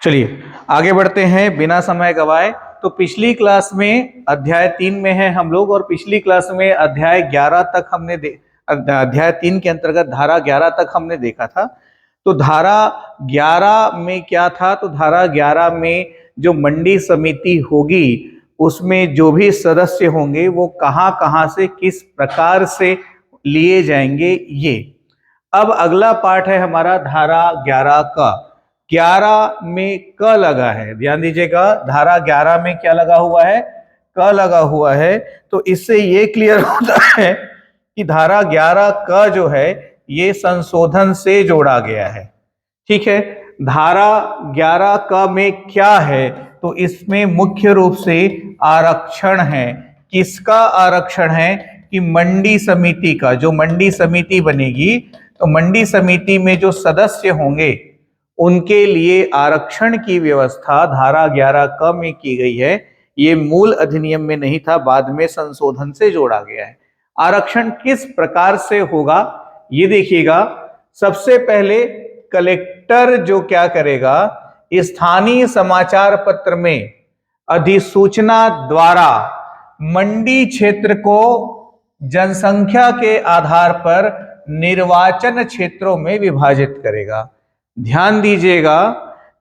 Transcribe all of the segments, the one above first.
चलिए आगे बढ़ते हैं बिना समय गवाए। तो पिछली क्लास में अध्याय 3 में है हम लोग, और पिछली क्लास में अध्याय 11 तक अध्याय 3 के अंतर्गत धारा 11 तक हमने देखा था। तो धारा 11 में क्या था? तो धारा 11 में जो मंडी समिति होगी उसमें जो भी सदस्य होंगे वो कहाँ कहाँ से किस प्रकार से लिए जाएंगे ये। अब अगला पार्ट है हमारा धारा 11 का। 11 में क लगा है, ध्यान दीजिएगा। धारा 11 में क्या लगा हुआ है? क लगा हुआ है। तो इससे ये क्लियर होता है कि धारा 11 का जो है ये संशोधन से जोड़ा गया है। ठीक है, धारा 11 का में क्या है? तो इसमें मुख्य रूप से आरक्षण है। किसका आरक्षण है? कि मंडी समिति का। जो मंडी समिति बनेगी तो मंडी समिति में जो सदस्य होंगे उनके लिए आरक्षण की व्यवस्था धारा 11 क में की गई है। ये मूल अधिनियम में नहीं था, बाद में संशोधन से जोड़ा गया है। आरक्षण किस प्रकार से होगा ये देखिएगा। सबसे पहले कलेक्टर जो क्या करेगा, स्थानीय समाचार पत्र में अधिसूचना द्वारा मंडी क्षेत्र को जनसंख्या के आधार पर निर्वाचन क्षेत्रों में विभाजित करेगा। ध्यान दीजिएगा,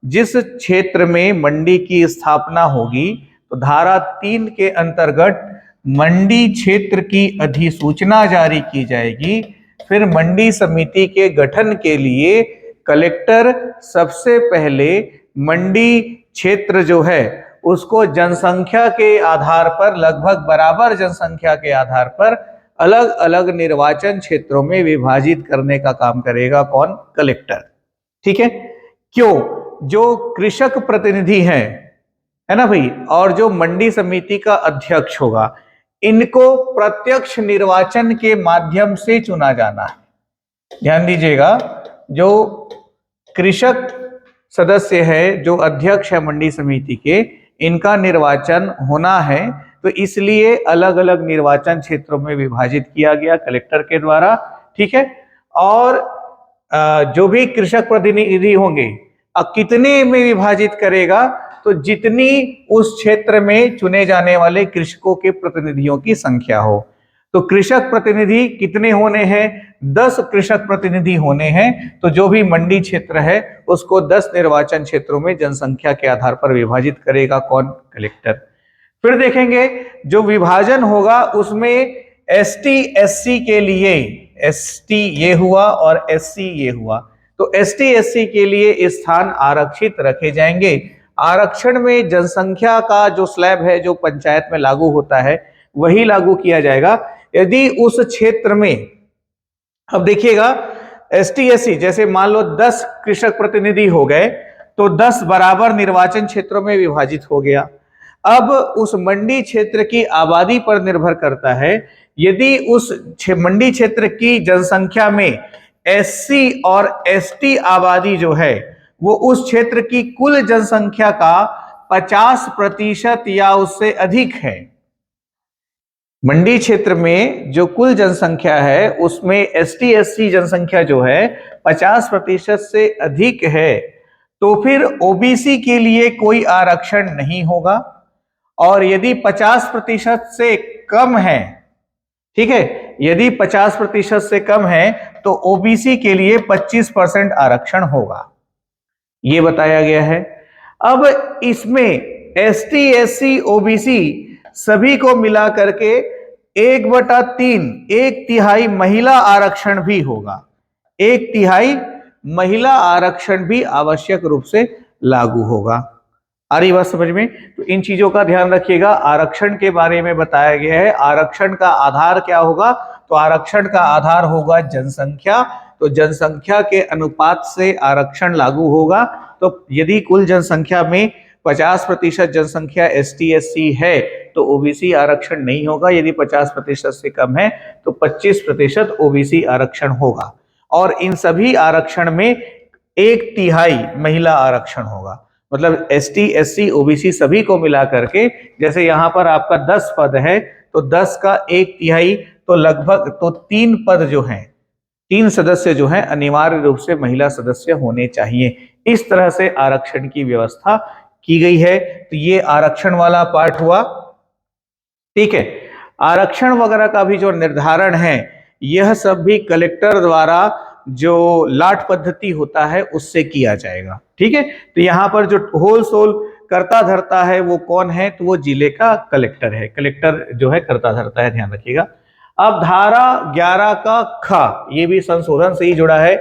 जिस क्षेत्र में मंडी की स्थापना होगी तो धारा 3 के अंतर्गत मंडी क्षेत्र की अधिसूचना जारी की जाएगी। फिर मंडी समिति के गठन के लिए कलेक्टर सबसे पहले मंडी क्षेत्र जो है उसको जनसंख्या के आधार पर, लगभग बराबर जनसंख्या के आधार पर अलग अलग निर्वाचन क्षेत्रों में विभाजित करने का काम करेगा। कौन? कलेक्टर। ठीक है, क्यों? जो कृषक प्रतिनिधि हैं, है ना भाई, और जो मंडी समिति का अध्यक्ष होगा, इनको प्रत्यक्ष निर्वाचन के माध्यम से चुना जाना है। ध्यान दीजिएगा, जो कृषक सदस्य है, जो अध्यक्ष है मंडी समिति के, इनका निर्वाचन होना है। तो इसलिए अलग अलग निर्वाचन क्षेत्रों में विभाजित किया गया कलेक्टर के द्वारा। ठीक है, और जो भी कृषक प्रतिनिधि होंगे, अब कितने में विभाजित करेगा? तो जितनी उस क्षेत्र में चुने जाने वाले कृषकों के प्रतिनिधियों की संख्या हो। तो कृषक प्रतिनिधि कितने होने हैं? 10 कृषक प्रतिनिधि होने हैं। तो जो भी मंडी क्षेत्र है उसको 10 निर्वाचन क्षेत्रों में जनसंख्या के आधार पर विभाजित करेगा। कौन? कलेक्टर। फिर देखेंगे जो विभाजन होगा उसमें एसटी एससी के लिए, एसटी ये हुआ और एससी ये हुआ, तो एसटी एससी के लिए स्थान आरक्षित रखे जाएंगे। आरक्षण में जनसंख्या का जो स्लैब है जो पंचायत में लागू होता है वही लागू किया जाएगा। यदि उस क्षेत्र में, अब देखिएगा, एसटी एससी जैसे मान लो 10 कृषक प्रतिनिधि हो गए तो 10 बराबर निर्वाचन क्षेत्रों में विभाजित हो गया। अब उस मंडी क्षेत्र की आबादी पर निर्भर करता है। यदि उस मंडी क्षेत्र की जनसंख्या में एससी और एसटी आबादी जो है वो उस क्षेत्र की कुल जनसंख्या का 50% या उससे अधिक है, मंडी क्षेत्र में जो कुल जनसंख्या है उसमें एसटी एससी जनसंख्या जो है 50% से अधिक है, तो फिर ओबीसी के लिए कोई आरक्षण नहीं होगा। और यदि 50% से कम है, ठीक है, यदि 50% से कम है तो ओबीसी के लिए 25% आरक्षण होगा, ये बताया गया है। अब इसमें एसटी एससी ओबीसी सभी को मिला करके 1/3, 1/3 महिला आरक्षण भी होगा। 1/3 महिला आरक्षण भी आवश्यक रूप से लागू होगा। आ रही बात समझ में? तो इन चीजों का ध्यान रखिएगा। आरक्षण के बारे में बताया गया है। आरक्षण का आधार क्या होगा? तो आरक्षण का आधार होगा जनसंख्या। तो जनसंख्या के अनुपात से आरक्षण लागू होगा। तो यदि कुल जनसंख्या में 50% जनसंख्या एसटी एससी है तो ओबीसी आरक्षण नहीं होगा। यदि 50% से कम है तो 25% ओबीसी आरक्षण होगा। और इन सभी आरक्षण में 1/3 महिला आरक्षण होगा। मतलब एसटी एससी ओबीसी सभी को मिला करके, जैसे यहां पर आपका 10 पद है तो 10 का 1/3 तो लगभग, तो 3 पद जो हैं, 3 सदस्य जो हैं अनिवार्य रूप से महिला सदस्य होने चाहिए। इस तरह से आरक्षण की व्यवस्था की गई है। तो ये आरक्षण वाला पार्ट हुआ। ठीक है, आरक्षण वगैरह का भी जो निर्धारण है यह सब भी कलेक्टर द्वारा जो लाट पद्धति होता है उससे किया जाएगा। ठीक है, तो यहाँ पर जो होल सोल करता धरता है वो कौन है, तो वो जिले का कलेक्टर है। कलेक्टर जो है करता धरता है, ध्यान रखिएगा। अब धारा 11 का ख, ये भी संशोधन से ही जुड़ा है।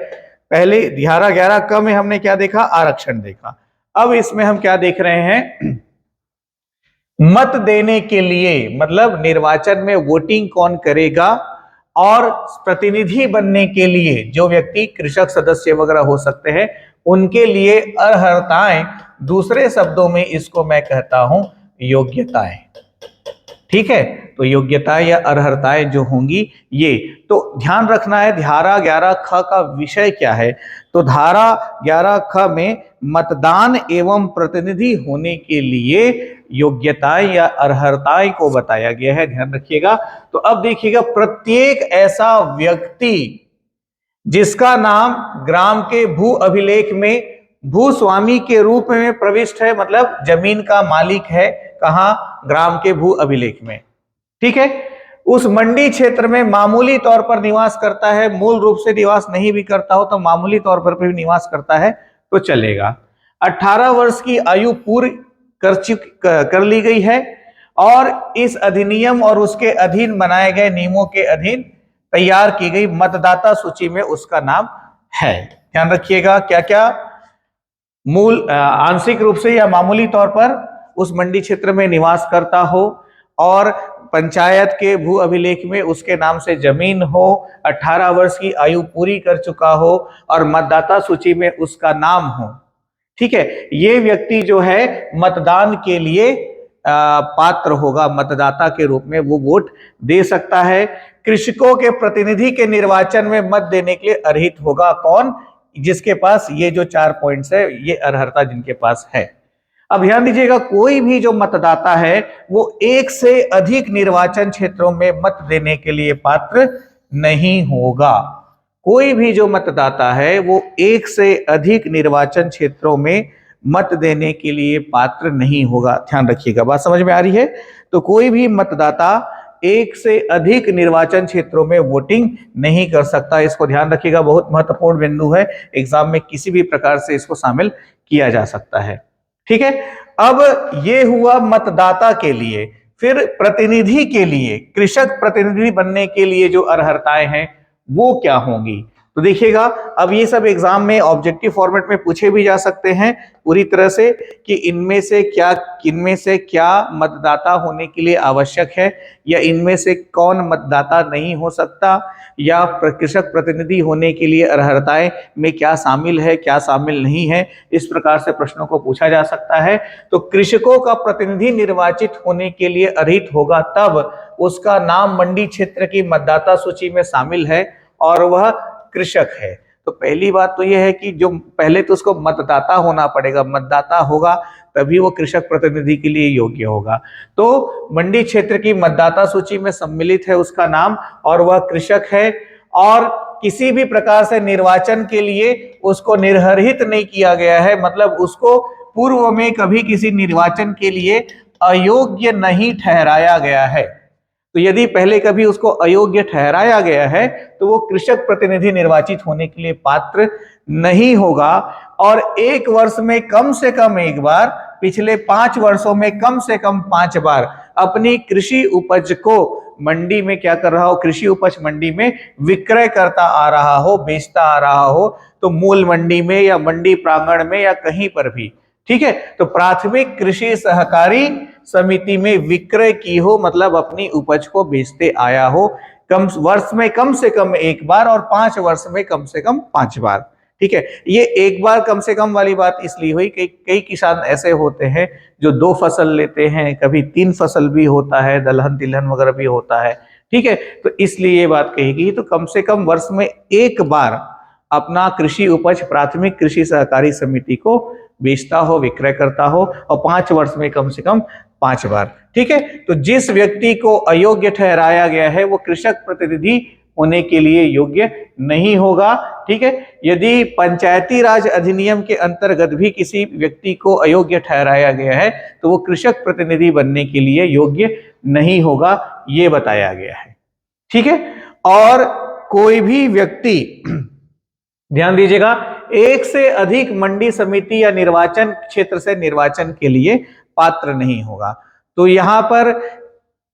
पहले धारा 11 क में हमने क्या देखा, आरक्षण देखा। अब इसमें हम क्या देख रहे हैं, मत देने के लिए, मतलब निर्वाचन में वोटिंग कौन करेगा और प्रतिनिधि बनने के लिए जो व्यक्ति कृषक सदस्य वगैरह हो सकते हैं उनके लिए अर्हताएं, दूसरे शब्दों में इसको मैं कहता हूं योग्यताएं। ठीक है, तो योग्यताएं या अर्हताएं जो होंगी ये, तो ध्यान रखना है धारा 11 ख का विषय क्या है। तो धारा 11 ख में मतदान एवं प्रतिनिधि होने के लिए योग्यताएं या अर्हताएं को बताया गया है, ध्यान रखिएगा। तो अब देखिएगा, प्रत्येक ऐसा व्यक्ति जिसका नाम ग्राम के भू अभिलेख में भूस्वामी के रूप में प्रविष्ट है, मतलब जमीन का मालिक है, कहां, ग्राम के भू अभिलेख में। ठीक है, उस मंडी क्षेत्र में मामूली तौर पर निवास करता है, मूल रूप से निवास नहीं भी करता हो तो मामूली तौर पर भी निवास करता है तो चलेगा। 18 वर्ष की आयु पूरी कर ली गई है और इस अधिनियम और उसके अधीन बनाए गए नियमों के अधीन तैयार की गई मतदाता सूची में उसका नाम है। ध्यान रखिएगा, क्या क्या, मूल आंशिक रूप से या मामूली तौर पर उस मंडी क्षेत्र में निवास करता हो और पंचायत के भू अभिलेख में उसके नाम से जमीन हो, 18 वर्ष की आयु पूरी कर चुका हो और मतदाता सूची में उसका नाम हो। ठीक है, ये व्यक्ति जो है मतदान के लिए पात्र होगा, मतदाता के रूप में वो वोट दे सकता है। कृषकों के प्रतिनिधि के निर्वाचन में मत देने के लिए अर्हित होगा कौन, जिसके पास ये जो 4 पॉइंट्स है, ये अर्हता जिनके पास है। अब ध्यान दीजिएगा, कोई भी जो मतदाता है वो एक से अधिक निर्वाचन क्षेत्रों में मत देने के लिए पात्र नहीं होगा। कोई भी जो मतदाता है वो एक से अधिक निर्वाचन क्षेत्रों में मत देने के लिए पात्र नहीं होगा। ध्यान रखिएगा, बात समझ में आ रही है। तो कोई भी मतदाता एक से अधिक निर्वाचन क्षेत्रों में वोटिंग नहीं कर सकता, इसको ध्यान रखिएगा, बहुत महत्वपूर्ण बिंदु है। एग्जाम में किसी भी प्रकार से इसको शामिल किया जा सकता है। ठीक है, अब ये हुआ मतदाता के लिए। फिर प्रतिनिधि के लिए, कृषक प्रतिनिधि बनने के लिए जो अर्हताएं हैं वो क्या होंगी, तो देखिएगा, अब ये सब एग्जाम में ऑब्जेक्टिव फॉर्मेट में पूछे भी जा सकते हैं पूरी तरह से कि इनमें से क्या मतदाता होने के लिए आवश्यक है, या इनमें से कौन मतदाता नहीं हो सकता, या कृषक प्रतिनिधि होने के लिए अर्हताएं में क्या शामिल है, क्या शामिल नहीं है। इस प्रकार से प्रश्नों को पूछा जा सकता है। तो कृषकों का प्रतिनिधि निर्वाचित होने के लिए अर्हित होगा तब उसका नाम मंडी क्षेत्र की मतदाता सूची में शामिल है और वह कृषक है। तो पहली बात तो यह है कि जो पहले तो उसको मतदाता होना पड़ेगा, मतदाता होगा तभी वो कृषक प्रतिनिधि के लिए योग्य होगा। तो मंडी क्षेत्र की मतदाता सूची में सम्मिलित है उसका नाम और वह कृषक है, और किसी भी प्रकार से निर्वाचन के लिए उसको निर्हरित नहीं किया गया है, मतलब उसको पूर्व में कभी किसी निर्वाचन के लिए अयोग्य नहीं ठहराया गया है। तो यदि पहले कभी उसको अयोग्य ठहराया गया है तो वो कृषक प्रतिनिधि निर्वाचित होने के लिए पात्र नहीं होगा, और 1 वर्ष में कम से कम एक बार, पिछले 5 वर्षों में कम से कम 5 बार अपनी कृषि उपज को मंडी में क्या कर रहा हो, कृषि उपज मंडी में विक्रय करता आ रहा हो, बेचता आ रहा हो, तो मूल मंडी में या मंडी प्रांगण में या कहीं पर भी। ठीक है, तो प्राथमिक कृषि सहकारी समिति में विक्रय की हो, मतलब अपनी उपज को बेचते आया हो, कम वर्ष में कम से कम एक बार और 5 वर्ष में कम से कम 5 बार। ठीक है, ये एक बार कम से कम वाली बात इसलिए हुई कि कई किसान ऐसे होते हैं जो 2 फसल लेते हैं, कभी 3 फसल भी होता है, दलहन तिलहन वगैरह भी होता है। ठीक है, तो इसलिए ये बात कही गई। तो कम से कम वर्ष में एक बार अपना कृषि उपज प्राथमिक कृषि सहकारी समिति को बेचता हो, विक्रय करता हो, और 5 वर्ष में कम से कम 5 बार। ठीक है, तो जिस व्यक्ति को अयोग्य ठहराया गया है वो कृषक प्रतिनिधि होने के लिए योग्य नहीं होगा। ठीक है, यदि पंचायती राज अधिनियम के अंतर्गत भी किसी व्यक्ति को अयोग्य ठहराया गया है तो वो कृषक प्रतिनिधि बनने के लिए योग्य नहीं होगा, ये बताया गया है। ठीक है, और कोई भी व्यक्ति ध्यान दीजिएगा, एक से अधिक मंडी समिति या निर्वाचन क्षेत्र से निर्वाचन के लिए पात्र नहीं होगा। तो यहां पर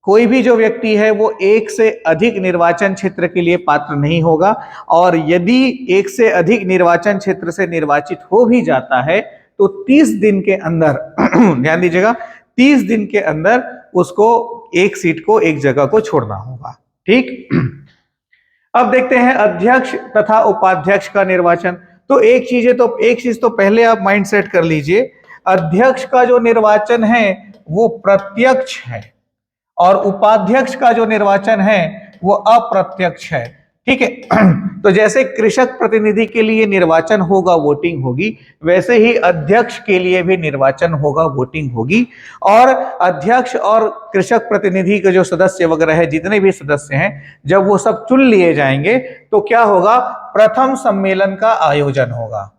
कोई भी जो व्यक्ति है वो एक से अधिक निर्वाचन क्षेत्र के लिए पात्र नहीं होगा, और यदि एक से अधिक निर्वाचन क्षेत्र से निर्वाचित हो भी जाता है तो 30 दिन के अंदर ध्यान दीजिएगा, 30 दिन के अंदर उसको एक सीट को, एक जगह को छोड़ना होगा। ठीक, अब देखते हैं अध्यक्ष तथा उपाध्यक्ष का निर्वाचन। तो एक चीज तो पहले आप माइंड सेट कर लीजिए, अध्यक्ष का जो निर्वाचन है वो प्रत्यक्ष है और उपाध्यक्ष का जो निर्वाचन है वो अप्रत्यक्ष है। ठीक है, तो जैसे कृषक प्रतिनिधि के लिए निर्वाचन होगा, वोटिंग होगी, वैसे ही अध्यक्ष के लिए भी निर्वाचन होगा, वोटिंग होगी। और अध्यक्ष और कृषक प्रतिनिधि के जो सदस्य वगैरह है, जितने भी सदस्य हैं, जब वो सब चुन लिए जाएंगे तो क्या होगा, प्रथम सम्मेलन का आयोजन होगा।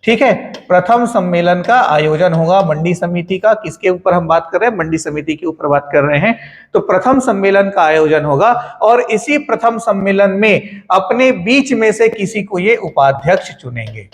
ठीक है, प्रथम सम्मेलन का आयोजन होगा मंडी समिति का। किसके ऊपर हम बात कर रहे हैं, मंडी समिति के ऊपर बात कर रहे हैं। तो प्रथम सम्मेलन का आयोजन होगा और इसी प्रथम सम्मेलन में अपने बीच में से किसी को ये उपाध्यक्ष चुनेंगे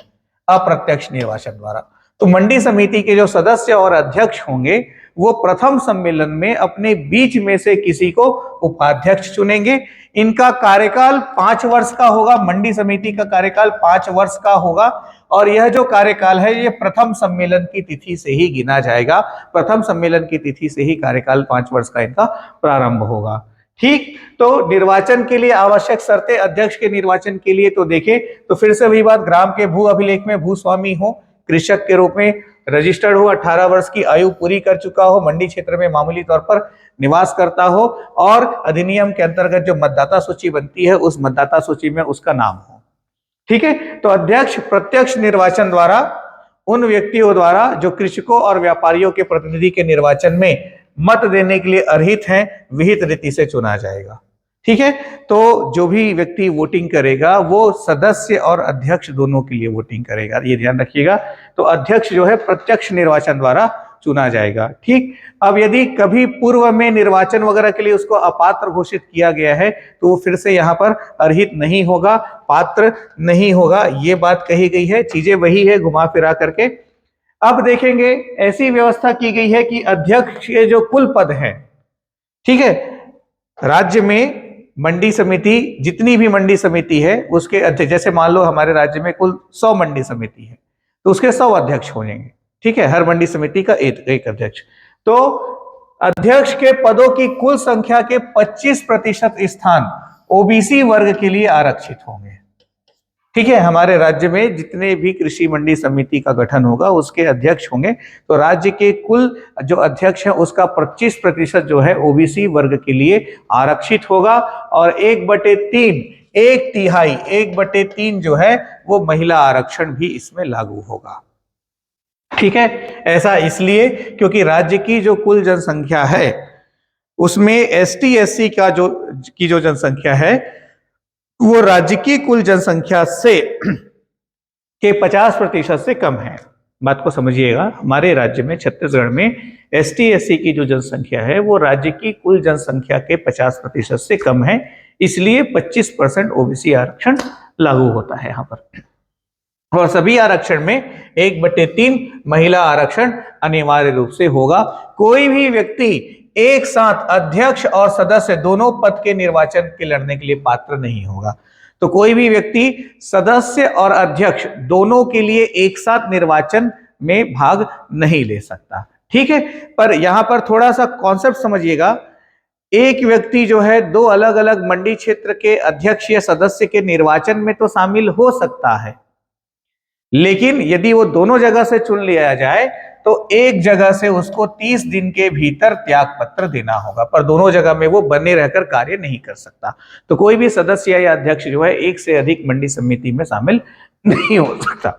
अप्रत्यक्ष निर्वाचन द्वारा। तो मंडी समिति के जो सदस्य और अध्यक्ष होंगे वो प्रथम सम्मेलन में अपने बीच में से किसी को उपाध्यक्ष चुनेंगे। इनका कार्यकाल 5 वर्ष का होगा, मंडी समिति का कार्यकाल 5 वर्ष का होगा, और यह जो कार्यकाल है ये प्रथम सम्मेलन की तिथि से ही गिना जाएगा। प्रथम सम्मेलन की तिथि से ही कार्यकाल 5 वर्ष का इनका प्रारंभ होगा। ठीक, तो निर्वाचन के लिए आवश्यक शर्तें अध्यक्ष के निर्वाचन के लिए तो देखें तो फिर से वही बात, ग्राम के भू अभिलेख में भूस्वामी हो, कृषक के रूप में रजिस्टर्ड हो, 18 वर्ष की आयु पूरी कर चुका हो, मंडी क्षेत्र में मामूली तौर पर निवास करता हो, और अधिनियम के अंतर्गत जो मतदाता सूची बनती है उस मतदाता सूची में उसका नाम हो। ठीक है, तो अध्यक्ष प्रत्यक्ष निर्वाचन द्वारा उन व्यक्तियों द्वारा जो कृषकों और व्यापारियों के प्रतिनिधि के निर्वाचन में मत देने के लिए अर्हित हैं, विहित रीति से चुना जाएगा। ठीक है, तो जो भी व्यक्ति वोटिंग करेगा वो सदस्य और अध्यक्ष दोनों के लिए वोटिंग करेगा, ये ध्यान रखिएगा। तो अध्यक्ष जो है प्रत्यक्ष निर्वाचन द्वारा चुना जाएगा। ठीक, अब यदि कभी पूर्व में निर्वाचन वगैरह के लिए उसको अपात्र घोषित किया गया है तो वो फिर से यहाँ पर अर्हित नहीं होगा, पात्र नहीं होगा, ये बात कही गई है। चीजें वही है घुमा फिरा करके। अब देखेंगे ऐसी व्यवस्था की गई है कि अध्यक्ष के जो कुल पद हैं, ठीक है, राज्य में मंडी समिति, जितनी भी मंडी समिति है उसके अध्यक्ष, जैसे मान लो हमारे राज्य में कुल 100 मंडी समिति है तो उसके 100 अध्यक्ष हो जाएंगे। ठीक है, हर मंडी समिति का एक अध्यक्ष। तो अध्यक्ष के पदों की कुल संख्या के 25% स्थान ओबीसी वर्ग के लिए आरक्षित होंगे। ठीक है, हमारे राज्य में जितने भी कृषि मंडी समिति का गठन होगा उसके अध्यक्ष होंगे, तो राज्य के कुल जो अध्यक्ष है उसका 25% जो है ओबीसी वर्ग के लिए आरक्षित होगा, और 1/3, 1/3, 1/3 जो है वो महिला आरक्षण भी इसमें लागू होगा। ठीक है, ऐसा इसलिए क्योंकि राज्य की जो कुल जनसंख्या है उसमें एसटी एससी का जो जनसंख्या है वो राज्य की कुल जनसंख्या से के 50% से कम है। बात को समझिएगा, हमारे राज्य में छत्तीसगढ़ में एसटी एससी की जो जनसंख्या है वो राज्य की कुल जनसंख्या के 50% से कम है, इसलिए 25% ओबीसी आरक्षण लागू होता है यहाँ पर। और सभी आरक्षण में 1/3 महिला आरक्षण अनिवार्य रूप से होगा। कोई भी व्यक्ति एक साथ अध्यक्ष और सदस्य दोनों पद के निर्वाचन के लड़ने के लिए पात्र नहीं होगा। तो कोई भी व्यक्ति सदस्य और अध्यक्ष दोनों के लिए एक साथ निर्वाचन में भाग नहीं ले सकता। ठीक है, पर यहां पर थोड़ा सा कॉन्सेप्ट समझिएगा। एक व्यक्ति जो है 2 अलग अलग मंडी क्षेत्र के अध्यक्ष या सदस्य के निर्वाचन में तो शामिल हो सकता है, लेकिन यदि वो दोनों जगह से चुन लिया जाए तो एक जगह से उसको 30 दिन के भीतर त्याग पत्र देना होगा, पर दोनों जगह में वो बने रहकर कार्य नहीं कर सकता। तो कोई भी सदस्य या अध्यक्ष जो है एक से अधिक मंडी समिति में शामिल नहीं हो सकता।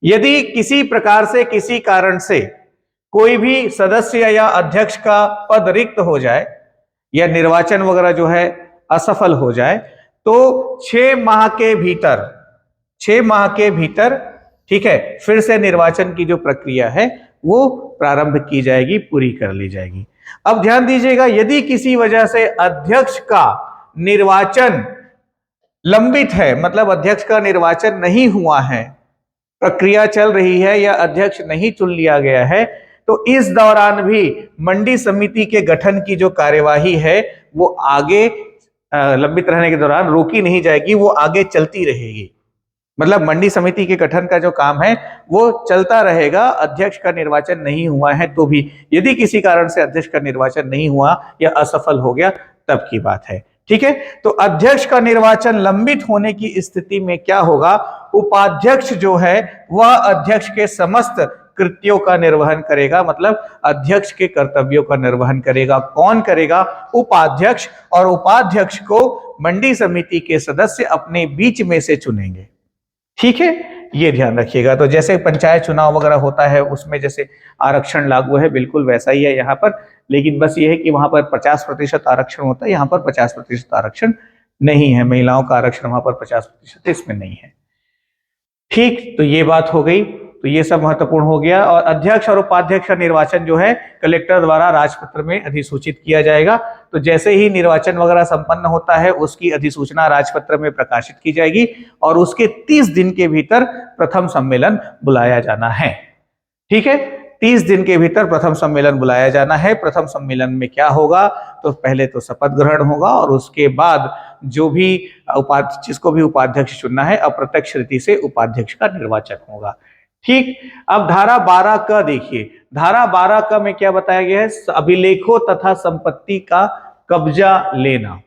यदि किसी प्रकार से, किसी कारण से कोई भी सदस्य या अध्यक्ष का पद रिक्त हो जाए या निर्वाचन वगैरह जो है असफल हो जाए, तो 6 माह के भीतर, 6 माह के भीतर, ठीक है, फिर से निर्वाचन की जो प्रक्रिया है वो प्रारंभ की जाएगी, पूरी कर ली जाएगी। अब ध्यान दीजिएगा, यदि किसी वजह से अध्यक्ष का निर्वाचन लंबित है, मतलब अध्यक्ष का निर्वाचन नहीं हुआ है, प्रक्रिया चल रही है या अध्यक्ष नहीं चुन लिया गया है, तो इस दौरान भी मंडी समिति के गठन की जो कार्यवाही है वो आगे लंबित रहने के दौरान रोकी नहीं जाएगी, वो आगे चलती रहेगी। मतलब मंडी समिति के गठन का जो काम है वो चलता रहेगा, अध्यक्ष का निर्वाचन नहीं हुआ है तो भी। यदि किसी कारण से अध्यक्ष का निर्वाचन नहीं हुआ या असफल हो गया तब की बात है, ठीक है। तो अध्यक्ष का निर्वाचन लंबित होने की स्थिति में क्या होगा, उपाध्यक्ष जो है वह अध्यक्ष के समस्त कृत्यों का निर्वहन करेगा, मतलब अध्यक्ष के कर्तव्यों का निर्वहन करेगा। कौन करेगा? उपाध्यक्ष। और उपाध्यक्ष को मंडी समिति के सदस्य अपने बीच में से चुनेंगे, ठीक है, ये ध्यान रखिएगा। तो जैसे पंचायत चुनाव वगैरह होता है उसमें जैसे आरक्षण लागू है, बिल्कुल वैसा ही है यहाँ पर, लेकिन बस ये है कि वहां पर 50% आरक्षण होता है, यहाँ पर 50% आरक्षण नहीं है। महिलाओं का आरक्षण वहां पर 50% इसमें नहीं है, ठीक। तो ये बात हो गई, तो ये सब महत्वपूर्ण हो गया। और अध्यक्ष और उपाध्यक्ष का निर्वाचन जो है कलेक्टर द्वारा राजपत्र में अधिसूचित किया जाएगा। तो जैसे ही निर्वाचन वगैरह संपन्न होता है उसकी अधिसूचना राजपत्र में प्रकाशित की जाएगी और उसके 30 दिन के भीतर प्रथम सम्मेलन बुलाया जाना है, ठीक है। 30 दिन के भीतर प्रथम सम्मेलन बुलाया जाना है। प्रथम सम्मेलन में क्या होगा, तो पहले तो शपथ ग्रहण होगा और उसके बाद जो भी जिसको भी उपाध्यक्ष चुनना है अप्रत्यक्ष रीति से उपाध्यक्ष का निर्वाचन होगा, ठीक। अब धारा 12 का देखिए, धारा 12 का में क्या बताया गया है, अभिलेखों तथा संपत्ति का कब्जा लेना।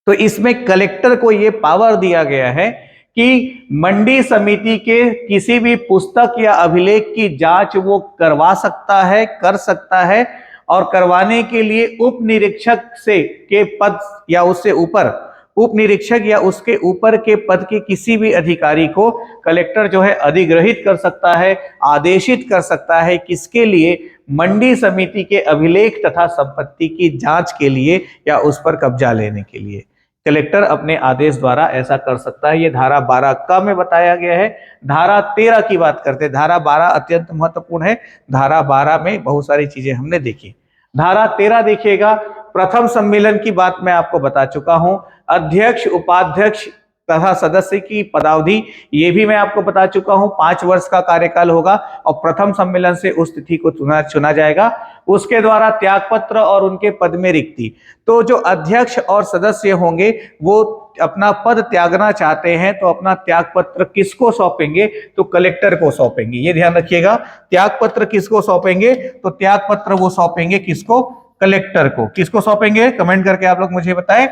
तो इसमें कलेक्टर को यह पावर दिया गया है कि मंडी समिति के किसी भी पुस्तक या अभिलेख की जांच वो करवा सकता है, कर सकता है, और करवाने के लिए उप निरीक्षक से के पद या उससे ऊपर, उप निरीक्षक या उसके ऊपर के पद के किसी भी अधिकारी को कलेक्टर जो है अधिग्रहित कर सकता है, आदेशित कर सकता है, किसके लिए, मंडी समिति के अभिलेख तथा संपत्ति की जांच के लिए या उस पर कब्जा लेने के लिए कलेक्टर अपने आदेश द्वारा ऐसा कर सकता है। ये धारा 12 का में बताया गया है। धारा 13 की बात करते हैं। धारा 12 अत्यंत महत्वपूर्ण है। धारा 12 में बहुत सारी चीजें हमने देखी। धारा 13 देखिएगा, प्रथम सम्मेलन की बात मैं आपको बता चुका हूं। अध्यक्ष, उपाध्यक्ष तथा सदस्य की पदावधि ये भी मैं आपको बता चुका हूं, 5 वर्ष का कार्यकाल होगा और प्रथम सम्मेलन से उस तिथि को चुना जाएगा। उसके द्वारा त्यागपत्र और उनके पद में रिक्ति। तो जो अध्यक्ष और सदस्य होंगे वो अपना पद त्यागना चाहते हैं तो अपना त्यागपत्र किसको सौंपेंगे, तो कलेक्टर को सौंपेंगे। ये ध्यान रखिएगा, त्यागपत्र किसको सौंपेंगे, तो त्यागपत्र वो सौंपेंगे किसको, कलेक्टर को। किसको सौंपेंगे, कमेंट करके आप लोग मुझे बताएं।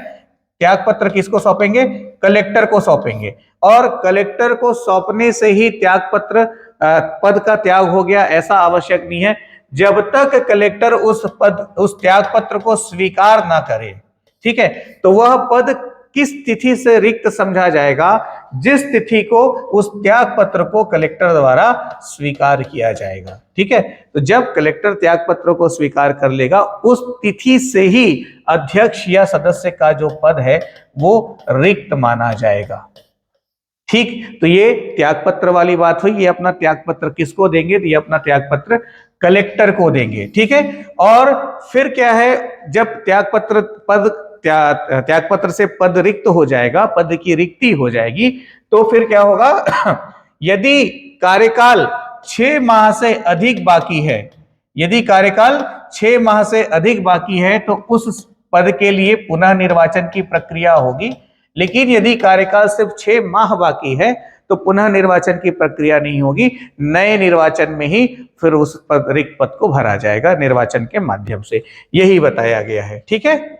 त्यागपत्र किसको सौंपेंगे, कलेक्टर को सौंपेंगे। और कलेक्टर को सौंपने से ही त्यागपत्र पद का त्याग हो गया ऐसा आवश्यक नहीं है, जब तक कलेक्टर उस त्यागपत्र को स्वीकार ना करे, ठीक है। तो वह पद किस तिथि से रिक्त समझा जाएगा, जिस तिथि को उस त्यागपत्र को कलेक्टर द्वारा स्वीकार किया जाएगा, ठीक है। तो जब कलेक्टर त्यागपत्र को स्वीकार कर लेगा उस तिथि से ही अध्यक्ष या सदस्य का जो पद है वो रिक्त माना जाएगा, ठीक। तो ये त्यागपत्र वाली बात हुई। ये अपना त्यागपत्र किसको देंगे, तो ये अपना त्यागपत्र कलेक्टर को देंगे, ठीक है। और फिर क्या है, जब त्यागपत्र से पद रिक्त हो जाएगा, पद की रिक्ति हो जाएगी, तो फिर क्या होगा यदि कार्यकाल 6 माह से अधिक बाकी है, यदि कार्यकाल 6 माह से अधिक बाकी है तो उस पद के लिए पुनः निर्वाचन की प्रक्रिया होगी। लेकिन यदि कार्यकाल सिर्फ 6 माह बाकी है तो पुनः निर्वाचन की प्रक्रिया नहीं होगी, नए निर्वाचन में ही फिर उस रिक्त पद को भरा जाएगा निर्वाचन के माध्यम से। यही बताया गया है, ठीक है।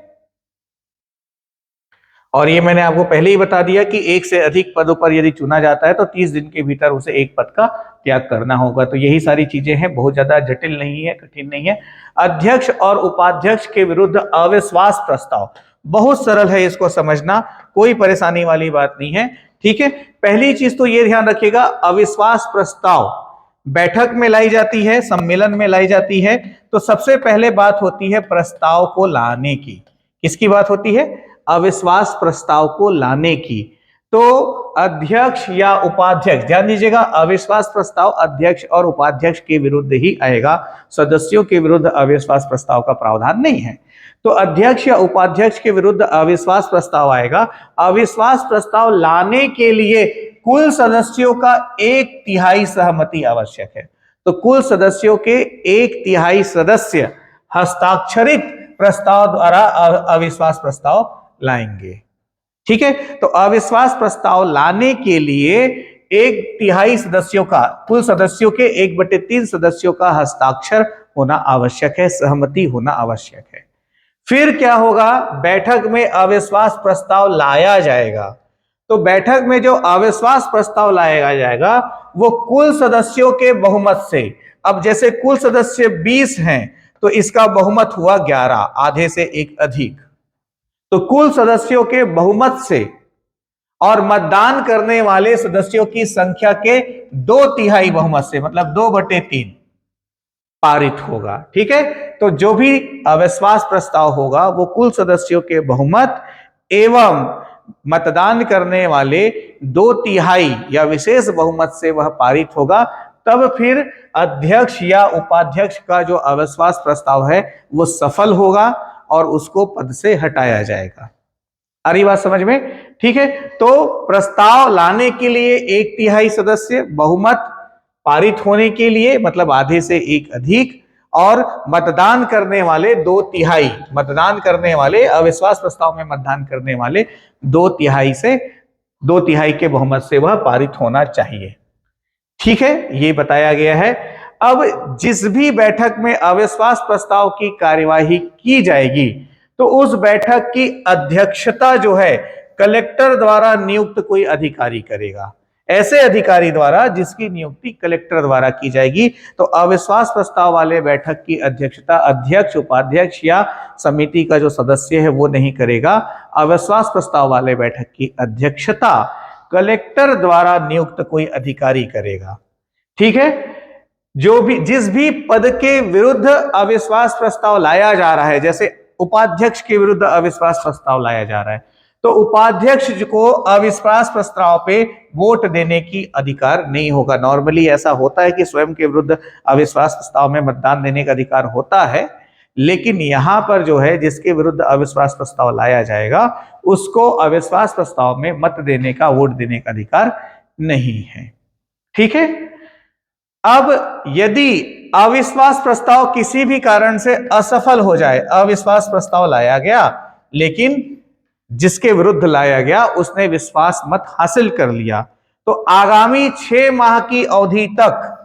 और ये मैंने आपको पहले ही बता दिया कि एक से अधिक पदों पर यदि चुना जाता है तो 30 दिन के भीतर उसे एक पद का त्याग करना होगा। तो यही सारी चीजें हैं, बहुत ज्यादा जटिल नहीं है, कठिन नहीं है। अध्यक्ष और उपाध्यक्ष के विरुद्ध अविश्वास प्रस्ताव, बहुत सरल है इसको समझना, कोई परेशानी वाली बात नहीं है, ठीक है। पहली चीज तो ये ध्यान रखिएगा, अविश्वास प्रस्ताव बैठक में लाई जाती है, सम्मेलन में लाई जाती है, तो सबसे पहले बात होती है प्रस्ताव को लाने की। किसकी बात होती है, अविश्वास प्रस्ताव को लाने की। तो अध्यक्ष या उपाध्यक्ष, ध्यान दीजिएगा, अविश्वास प्रस्ताव अध्यक्ष और उपाध्यक्ष के विरुद्ध ही आएगा, सदस्यों के विरुद्ध अविश्वास प्रस्ताव का प्रावधान नहीं है। तो अध्यक्ष या उपाध्यक्ष के विरुद्ध अविश्वास प्रस्ताव आएगा। अविश्वास प्रस्ताव लाने के लिए कुल सदस्यों का 1/3 सहमति आवश्यक है। तो कुल सदस्यों के 1/3 सदस्य हस्ताक्षरित प्रस्ताव द्वारा अविश्वास प्रस्ताव लाएंगे। ठीक है, तो अविश्वास प्रस्ताव लाने के लिए 1/3 सदस्यों का, कुल सदस्यों के 1/3 सदस्यों का हस्ताक्षर होना आवश्यक है, सहमति होना आवश्यक है। फिर क्या होगा, बैठक में अविश्वास प्रस्ताव लाया जाएगा। तो बैठक में जो अविश्वास प्रस्ताव लाया जाएगा वो कुल सदस्यों के बहुमत से, अब जैसे कुल सदस्य 20 हैं तो इसका बहुमत हुआ 11, आधे से एक अधिक। तो कुल सदस्यों के बहुमत से और मतदान करने वाले सदस्यों की संख्या के 2/3 बहुमत से, मतलब 2/3 पारित होगा। ठीक है, तो जो भी अविश्वास प्रस्ताव होगा वो कुल सदस्यों के बहुमत एवं मतदान करने वाले 2/3 या विशेष बहुमत से वह पारित होगा। तब फिर अध्यक्ष या उपाध्यक्ष का जो अविश्वास प्रस्ताव है वो सफल होगा और उसको पद से हटाया जाएगा। आ रही बात समझ में? ठीक है, तो प्रस्ताव लाने के लिए 1/3 सदस्य, बहुमत पारित होने के लिए मतलब आधे से एक अधिक, और मतदान करने वाले 2/3, मतदान करने वाले, अविश्वास प्रस्ताव में मतदान करने वाले 2/3 के बहुमत से वह पारित होना चाहिए। ठीक है, ये बताया गया है। अब जिस भी बैठक में अविश्वास प्रस्ताव की कार्यवाही की जाएगी तो उस बैठक की अध्यक्षता जो है कलेक्टर द्वारा नियुक्त कोई अधिकारी करेगा, ऐसे अधिकारी द्वारा जिसकी नियुक्ति कलेक्टर द्वारा की जाएगी। तो अविश्वास प्रस्ताव वाले बैठक की अध्यक्षता अध्यक्ष, उपाध्यक्ष या समिति का जो सदस्य है वो नहीं करेगा। अविश्वास प्रस्ताव वाले बैठक की अध्यक्षता कलेक्टर द्वारा नियुक्त कोई अधिकारी करेगा। ठीक है, जो भी, जिस भी पद के विरुद्ध अविश्वास प्रस्ताव लाया जा रहा है, जैसे उपाध्यक्ष के विरुद्ध अविश्वास प्रस्ताव लाया जा रहा है, तो उपाध्यक्ष को अविश्वास प्रस्ताव पे वोट देने की अधिकार नहीं होगा। नॉर्मली ऐसा होता है कि स्वयं के विरुद्ध अविश्वास प्रस्ताव में मतदान देने का अधिकार होता है, लेकिन यहां पर जो है जिसके विरुद्ध अविश्वास प्रस्ताव लाया जाएगा उसको अविश्वास प्रस्ताव में मत देने का, वोट देने का अधिकार नहीं है। ठीक है, अब यदि अविश्वास प्रस्ताव किसी भी कारण से असफल हो जाए, अविश्वास प्रस्ताव लाया गया लेकिन जिसके विरुद्ध लाया गया उसने विश्वास मत हासिल कर लिया, तो आगामी 6 माह की अवधि तक,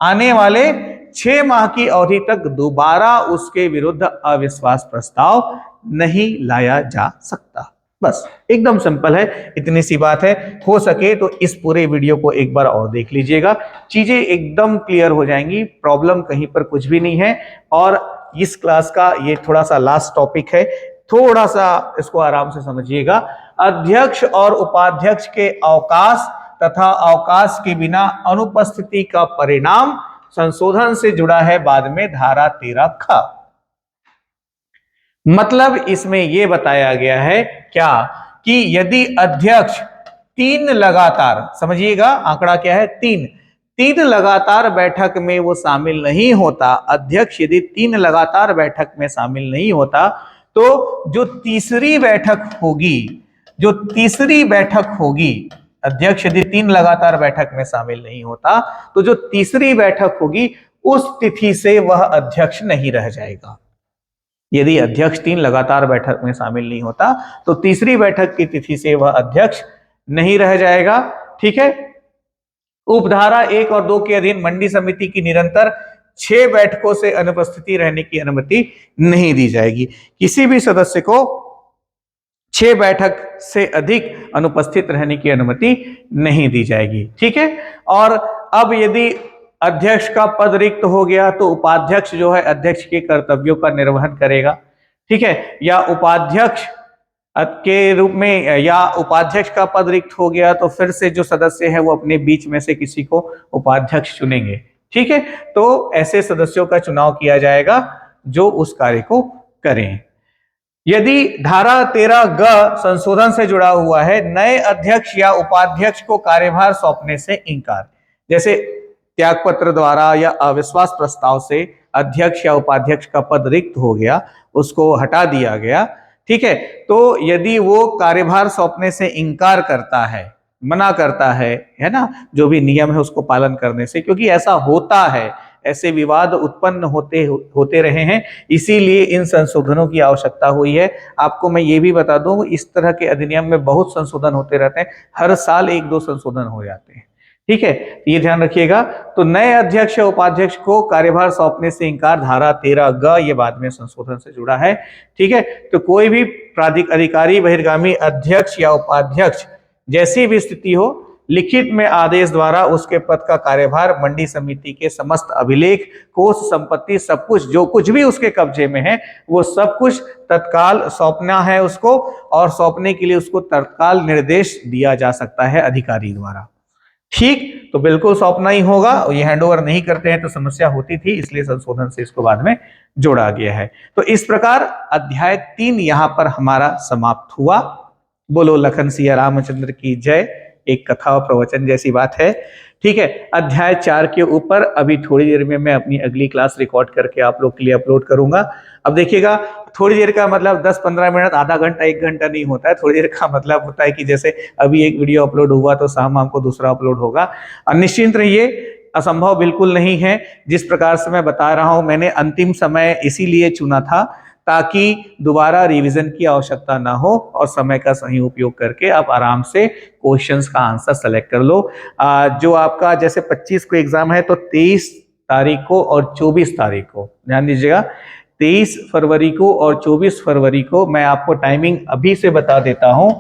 आने वाले 6 माह की अवधि तक दोबारा उसके विरुद्ध अविश्वास प्रस्ताव नहीं लाया जा सकता। बस एकदम सिंपल है, इतनी सी बात है। हो सके तो इस पूरे वीडियो को एक बार और देख लीजिएगा, चीजें एकदम क्लियर हो जाएंगी, प्रॉब्लम कहीं पर कुछ भी नहीं है। और इस क्लास का ये थोड़ा सा लास्ट टॉपिक है, थोड़ा सा इसको आराम से समझिएगा। अध्यक्ष और उपाध्यक्ष के अवकाश तथा अवकाश के बिना अनुपस्थिति का परिणाम संशोधन से जुड़ा है बाद में धारा 13 ख। मतलब इसमें यह बताया गया है क्या कि यदि अध्यक्ष 3 लगातार, समझिएगा आंकड़ा क्या है, 3 लगातार बैठक में वो शामिल नहीं होता, अध्यक्ष यदि 3 लगातार बैठक में शामिल नहीं होता तो जो तीसरी बैठक होगी, अध्यक्ष यदि 3 लगातार बैठक में शामिल नहीं होता तो जो तीसरी बैठक होगी उस तिथि से वह अध्यक्ष नहीं रह जाएगा। यदि अध्यक्ष 3 लगातार बैठक में शामिल नहीं होता तो तीसरी बैठक की तिथि से वह अध्यक्ष नहीं रह जाएगा। ठीक है, उपधारा 1 और 2 के अधीन मंडी समिति की निरंतर 6 बैठकों से अनुपस्थिति रहने की अनुमति नहीं दी जाएगी। किसी भी सदस्य को 6 बैठक से अधिक अनुपस्थित रहने की अनुमति नहीं दी जाएगी। ठीक है, और अब यदि अध्यक्ष का पद रिक्त हो गया तो उपाध्यक्ष जो है अध्यक्ष के कर्तव्यों का निर्वहन करेगा। ठीक है, या उपाध्यक्ष के रूप में, या उपाध्यक्ष का पद रिक्त हो गया तो फिर से जो सदस्य है वो अपने बीच में से किसी को उपाध्यक्ष चुनेंगे। ठीक है, तो ऐसे सदस्यों का चुनाव किया जाएगा जो उस कार्य को करें। यदि धारा 13 ग संशोधन से जुड़ा हुआ है, नए अध्यक्ष या उपाध्यक्ष को कार्यभार सौंपने से इंकार, जैसे त्यागपत्र द्वारा या अविश्वास प्रस्ताव से अध्यक्ष या उपाध्यक्ष का पद रिक्त हो गया, उसको हटा दिया गया, ठीक है, तो यदि वो कार्यभार सौंपने से इंकार करता है, मना करता है ना, जो भी नियम है उसको पालन करने से, क्योंकि ऐसा होता है, ऐसे विवाद उत्पन्न होते रहे हैं, इसीलिए इन संशोधनों की आवश्यकता हुई है। आपको मैं ये भी बता दूं, इस तरह के अधिनियम में बहुत संशोधन होते रहते हैं, हर साल 1-2 संशोधन हो जाते हैं, ठीक है, ये ध्यान रखिएगा। तो नए अध्यक्ष या उपाध्यक्ष को कार्यभार सौंपने से इंकार, धारा 13 ग, ये बाद में संशोधन से जुड़ा है, ठीक है। तो कोई भी अधिकारी बहिर्गामी अध्यक्ष या उपाध्यक्ष जैसी भी स्थिति हो, लिखित में आदेश द्वारा उसके पद का कार्यभार मंडी समिति के समस्त अभिलेख, कोष, संपत्ति, सब कुछ जो कुछ भी उसके कब्जे में है, वो सब कुछ तत्काल सौंपना है उसको, और सौंपने के लिए उसको तत्काल निर्देश दिया जा सकता है अधिकारी द्वारा, ठीक। तो बिल्कुल सौंपना ही होगा, ये हैंडओवर नहीं करते हैं तो समस्या होती थी, इसलिए संशोधन से इसको बाद में जोड़ा गया है। तो इस प्रकार अध्याय 3 यहां पर हमारा समाप्त हुआ। बोलो लखन सिया रामचंद्र की जय। एक कथा और प्रवचन जैसी बात है, ठीक है। अध्याय 4 के ऊपर अभी थोड़ी देर में मैं अपनी अगली क्लास रिकॉर्ड करके आप लोग के लिए अपलोड करूंगा। अब देखिएगा, थोड़ी देर का मतलब 10-15 मिनट, आधा घंटा, 1 घंटा नहीं होता है। थोड़ी देर का मतलब होता है कि जैसे अभी एक वीडियो अपलोड हुआ तो शाम को दूसरा अपलोड होगा। और निश्चिंत रहिए, असंभव बिल्कुल नहीं है। जिस प्रकार से मैं बता रहा हूं, मैंने अंतिम समय इसीलिए चुना था ताकि दोबारा रिवीजन की आवश्यकता ना हो और समय का सही उपयोग करके आप आराम से क्वेश्चंस का आंसर सेलेक्ट कर लो। जो आपका जैसे 25 को एग्जाम है तो 23 तारीख को और 24 तारीख को ध्यान दीजिएगा, 23 फरवरी को और 24 फरवरी को मैं आपको टाइमिंग अभी से बता देता हूं।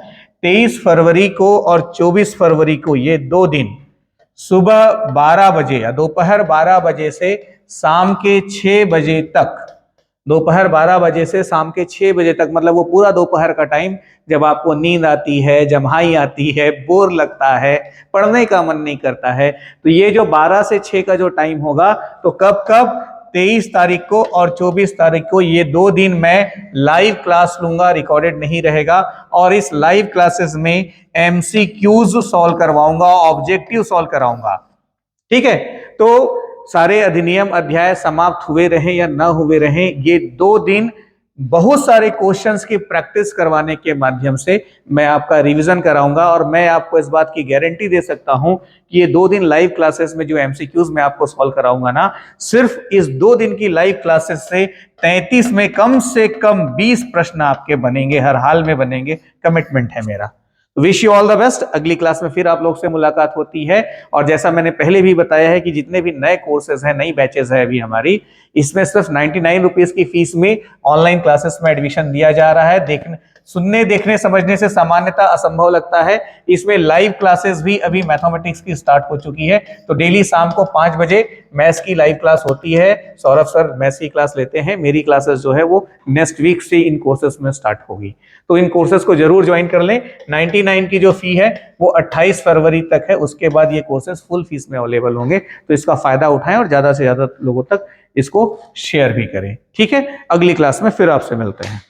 23 फरवरी को और 24 फरवरी को ये 2 दिन सुबह 12 बजे या दोपहर 12 बजे से शाम के 6 बजे तक, दोपहर 12 बजे से शाम के 6 बजे तक, मतलब वो पूरा दोपहर का टाइम जब आपको नींद आती है, जम्हाई आती है, बोर लगता है, पढ़ने का मन नहीं करता है, तो ये जो 12 से 6 का जो टाइम होगा, तो कब 23 तारीख को और 24 तारीख को ये 2 दिन मैं लाइव क्लास लूंगा, रिकॉर्डेड नहीं रहेगा। और इस लाइव क्लासेस में MCQs सॉल्व करवाऊंगा, ऑब्जेक्टिव सॉल्व कराऊंगा, ठीक है। तो सारे अधिनियम अध्याय समाप्त हुए रहें या ना हुए रहें, ये 2 दिन बहुत सारे क्वेश्चंस की प्रैक्टिस करवाने के माध्यम से मैं आपका रिवीजन कराऊंगा। और मैं आपको इस बात की गारंटी दे सकता हूं कि ये 2 दिन लाइव क्लासेस में जो MCQs मैं आपको सॉल्व कराऊंगा ना, सिर्फ इस 2 दिन की लाइव क्लासेस से 33 में कम से कम 20 प्रश्न आपके बनेंगे, हर हाल में बनेंगे, कमिटमेंट है मेरा। Wish you all the best. अगली क्लास में फिर आप लोग से मुलाकात होती है। और जैसा मैंने पहले भी बताया है कि जितने भी नए कोर्सेज हैं, नई बैचेस है अभी हमारी, इसमें सिर्फ 99 रुपीज की फीस में ऑनलाइन क्लासेस में एडमिशन दिया जा रहा है। सुनने, देखने, समझने से सामान्यतः असंभव लगता है। इसमें लाइव क्लासेस भी अभी मैथमेटिक्स की स्टार्ट हो चुकी है। तो डेली शाम को 5 बजे मैथ्स की लाइव क्लास होती है। सौरभ सर मैथ्स की क्लास लेते हैं। मेरी क्लासेस जो है वो नेक्स्ट वीक से इन कोर्सेज में स्टार्ट होगी, तो इन कोर्सेज को जरूर ज्वाइन कर लें। 99 की जो फी है वो 28 फरवरी तक है, उसके बाद ये कोर्सेज फुल फीस में अवेलेबल होंगे। तो इसका फायदा उठाएं और ज्यादा से ज्यादा लोगों तक इसको शेयर भी करें, ठीक है। अगली क्लास में फिर आपसे मिलते हैं।